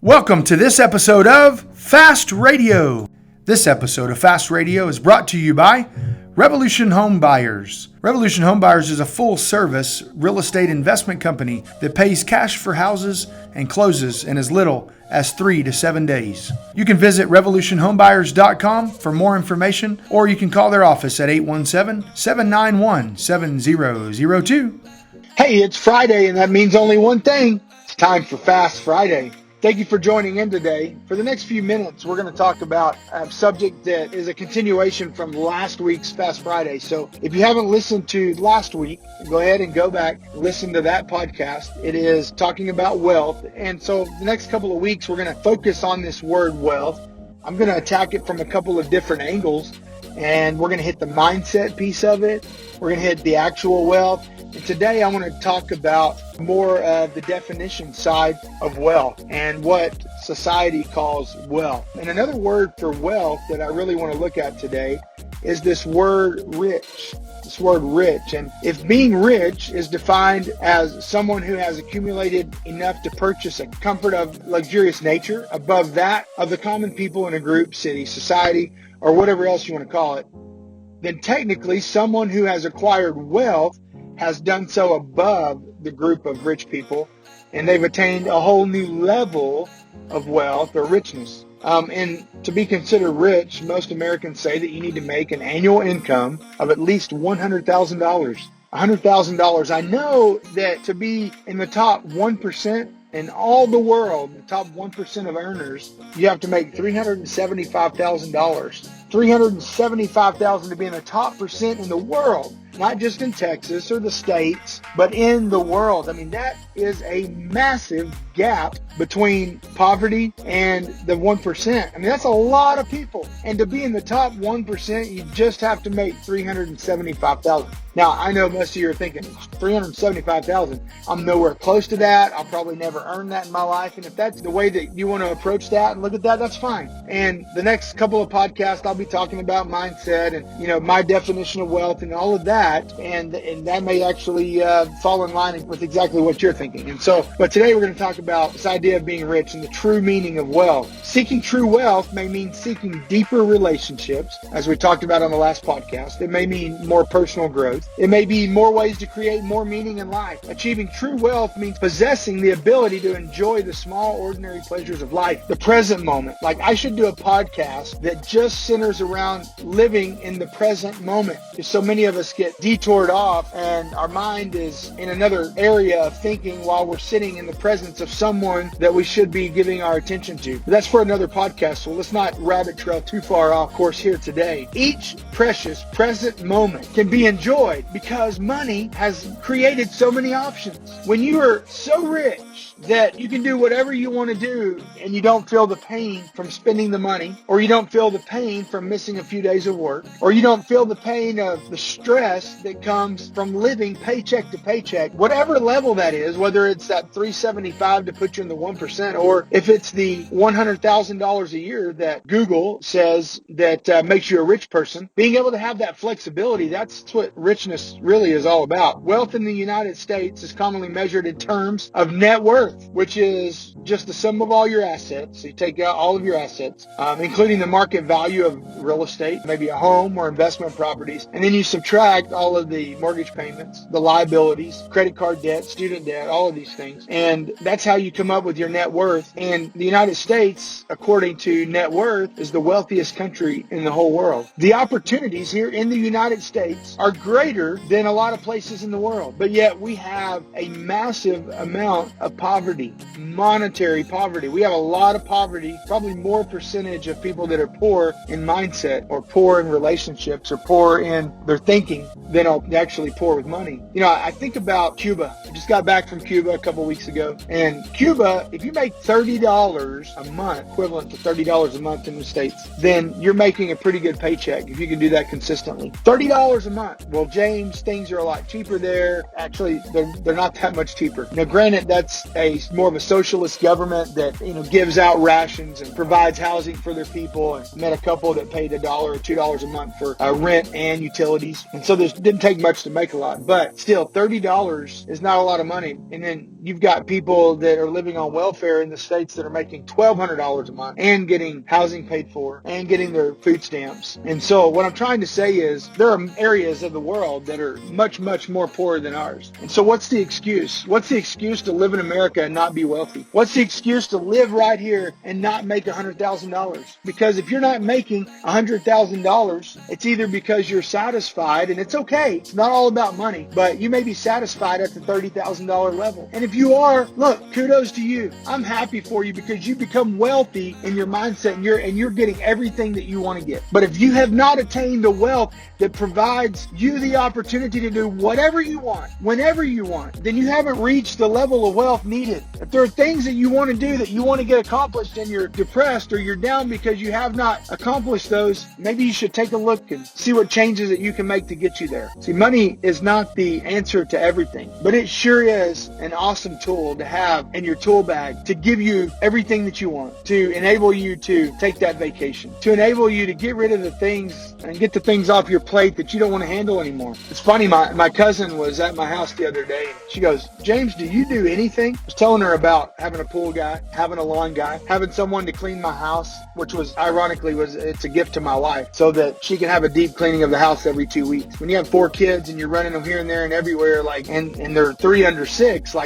Welcome to this episode of Fast Radio. This episode of Fast Radio is brought to you by Revolution Home Buyers. Revolution Home Buyers is a full-service real estate investment company that pays cash for houses and closes in as little as 3 to 7 days. You can visit revolutionhomebuyers.com for more information, or you can call their office at 817-791-7002. Hey, it's Friday, and that means only one thing. It's time for Fast Friday. Thank you for joining in today. For the next few minutes, we're going to talk about a subject that is a continuation from last week's Fast Friday. So if you haven't listened to last week, go ahead and go back, listen to that podcast. It is talking about wealth. And so the next couple of weeks, we're going to focus on this word wealth. I'm going to attack it from a couple of different angles. And we're going to hit the mindset piece of it. We're going to hit the actual wealth. And today I want to talk about more of the definition side of wealth and what society calls wealth. And another word for wealth that I really want to look at today is this word rich. This word rich. And if being rich is defined as someone who has accumulated enough to purchase a comfort of luxurious nature above that of the common people in a group, city, society, or whatever else you want to call it, then technically someone who has acquired wealth has done so above the group of rich people, and they've attained a whole new level of wealth or richness. And to be considered rich, most Americans say that you need to make an annual income of at least $100,000. $100,000. I know that to be in the top 1% in all the world, the top 1% of earners, you have to make $375,000. $375,000 to be in the top percent in the world, not just in Texas or the States, but in the world. I mean, that is a massive gap between poverty and the 1%. I mean, that's a lot of people. And to be in the top 1%, you just have to make $375,000. Now, I know most of you are thinking, $375,000. I'm nowhere close to that. I'll probably never earn that in my life. And if that's the way that you want to approach that and look at that, that's fine. And the next couple of podcasts, I'll be talking about mindset and, my definition of wealth and all of that. And that may actually fall in line with exactly what you're thinking. And so, but today we're going to talk about this idea of being rich and the true meaning of wealth. Seeking true wealth may mean seeking deeper relationships, as we talked about on the last podcast. It may mean more personal growth. It may be more ways to create more meaning in life. Achieving true wealth means possessing the ability to enjoy the small, ordinary pleasures of life, the present moment. Like, I should do a podcast that just centers around living in the present moment, because so many of us get detoured off and our mind is in another area of thinking while we're sitting in the presence of someone that we should be giving our attention to. But that's for another podcast, so let's not rabbit trail too far off course here today. Each precious present moment can be enjoyed because money has created so many options. When you are so rich that you can do whatever you want to do and you don't feel the pain from spending the money, or you don't feel the pain from missing a few days of work, or you don't feel the pain of the stress that comes from living paycheck to paycheck, whatever level that is, whether it's that $375 to put you in the 1%, or if it's the $100,000 a year that Google says that makes you a rich person, being able to have that flexibility, that's what richness really is all about. Wealth in the United States is commonly measured in terms of net worth, which is just the sum of all your assets. So you take out all of your assets, including the market value of real estate, maybe a home or investment properties, and then you subtract all of the mortgage payments, the liabilities, credit card debt, student debt, all of these things. And that's how you come up with your net worth. And the United States, according to net worth, is the wealthiest country in the whole world. The opportunities here in the United States are greater than a lot of places in the world, but yet we have a massive amount of poverty, monetary poverty. We have a lot of poverty, probably more percentage of people that are poor in mindset or poor in relationships or poor in their thinking than are actually poor with money. I think about Cuba. I just got back from Cuba a couple weeks ago, and Cuba, if you make $30 a month, equivalent to $30 a month in the States, then you're making a pretty good paycheck if you can do that consistently. $30 a month. Well, James, things are a lot cheaper there. Actually, they're not that much cheaper. Now, granted, that's more of a socialist government that gives out rations and provides housing for their people. And I met a couple that paid $1 or $2 a month for rent and utilities. And so this didn't take much to make a lot, but still $30 is not a lot of money. And then you've got people that are living on welfare in the states that are making $1,200 a month and getting housing paid for and getting their food stamps. And so what I'm trying to say is there are areas of the world that are much, much more poorer than ours. And so what's the excuse? What's the excuse to live in America and not be wealthy? What's the excuse to live right here and not make $100,000? Because if you're not making $100,000, it's either because you're satisfied, and it's okay. It's not all about money, but you may be satisfied at the $30,000 level. And if you are, look, kudos to you. I'm happy for you because you become wealthy in your mindset and you're getting everything that you want to get. But if you have not attained the wealth that provides you the opportunity to do whatever you want, whenever you want, then you haven't reached the level of wealth needed. If there are things that you want to do that you want to get accomplished and you're depressed or you're down because you have not accomplished those, maybe you should take a look and see what changes that you can make to get you there. See, money is not the answer to everything, but it sure is an awesome tool to have in your tool bag to give you everything that you want, to enable you to take that vacation, to enable you to get rid of the things and get the things off your plate that you don't want to handle anymore. It's funny, my cousin was at my house the other day. She goes, James, do you do anything? I was telling her about having a pool guy, having a lawn guy, having someone to clean my house, which was ironically it's a gift to my wife so that she can have a deep cleaning of the house every 2 weeks. When you have 4 kids and you're running them here and there and everywhere, and they're 3 under 6,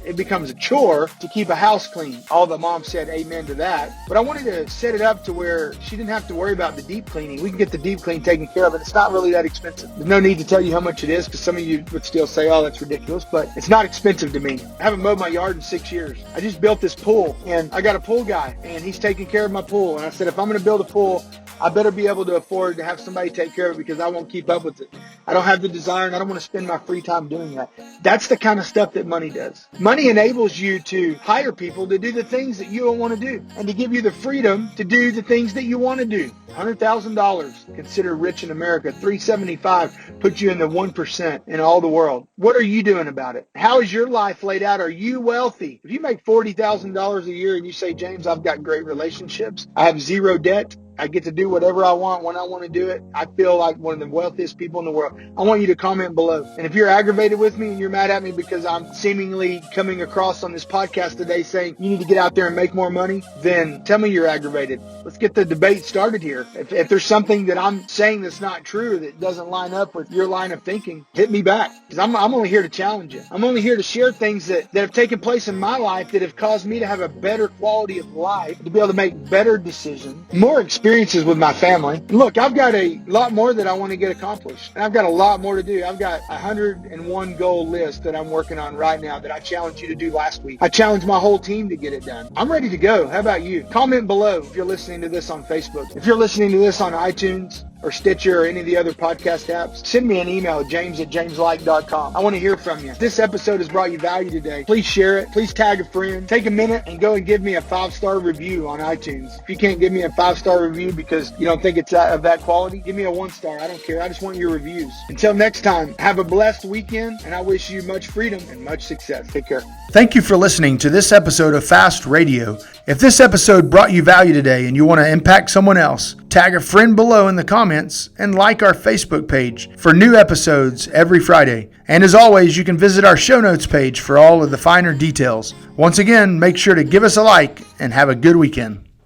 it becomes a chore to keep a house clean. All the moms said amen to that. But I wanted to set it up to where she didn't have to worry about the deep cleaning. We can get the deep clean taken care of, and it's not really that expensive. There's no need to tell you how much it is because some of you would still say, oh, that's ridiculous, but it's not expensive to me. I haven't mowed my yard in 6 years. I just built this pool, and I got a pool guy, and he's taking care of my pool. And I said, if I'm going to build a pool, I better be able to afford to have somebody take care of it because I won't keep up with it. I don't have the desire, and I don't want to spend my free time doing that. That's the kind of stuff that money does. Money enables you to hire people to do the things that you don't want to do and to give you the freedom to do the things that you want to do. $100,000, considered rich in America. $375 puts you in the 1% in all the world. What are you doing about it? How is your life laid out? Are you wealthy? If you make $40,000 a year and you say, James, I've got great relationships, I have zero debt, I get to do whatever I want when I want to do it, I feel like one of the wealthiest people in the world. I want you to comment below. And if you're aggravated with me and you're mad at me because I'm seemingly coming across on this podcast today saying you need to get out there and make more money, then tell me you're aggravated. Let's get the debate started here. If there's something that I'm saying that's not true, that doesn't line up with your line of thinking, hit me back. Because I'm only here to challenge you. I'm only here to share things that have taken place in my life that have caused me to have a better quality of life, to be able to make better decisions, more experiences with my family. Look, I've got a lot more that I want to get accomplished, and I've got a lot more to do. I've got 101 goal list that I'm working on right now that I challenged you to do last week. I challenged my whole team to get it done. I'm ready to go. How about you? Comment below if you're listening to this on Facebook. If you're listening to this on iTunes or Stitcher or any of the other podcast apps, send me an email at james@jameslike.com. I want to hear from you. If this episode has brought you value today, please share it. Please tag a friend. Take a minute and go and give me a 5-star review on iTunes. If you can't give me a 5-star review because you don't think it's of that quality, give me a 1-star. I don't care. I just want your reviews. Until next time, have a blessed weekend, and I wish you much freedom and much success. Take care. Thank you for listening to this episode of Fast Radio. If this episode brought you value today and you want to impact someone else, tag a friend below in the comments and like our Facebook page for new episodes every Friday. And as always, you can visit our show notes page for all of the finer details. Once again, make sure to give us a like and have a good weekend.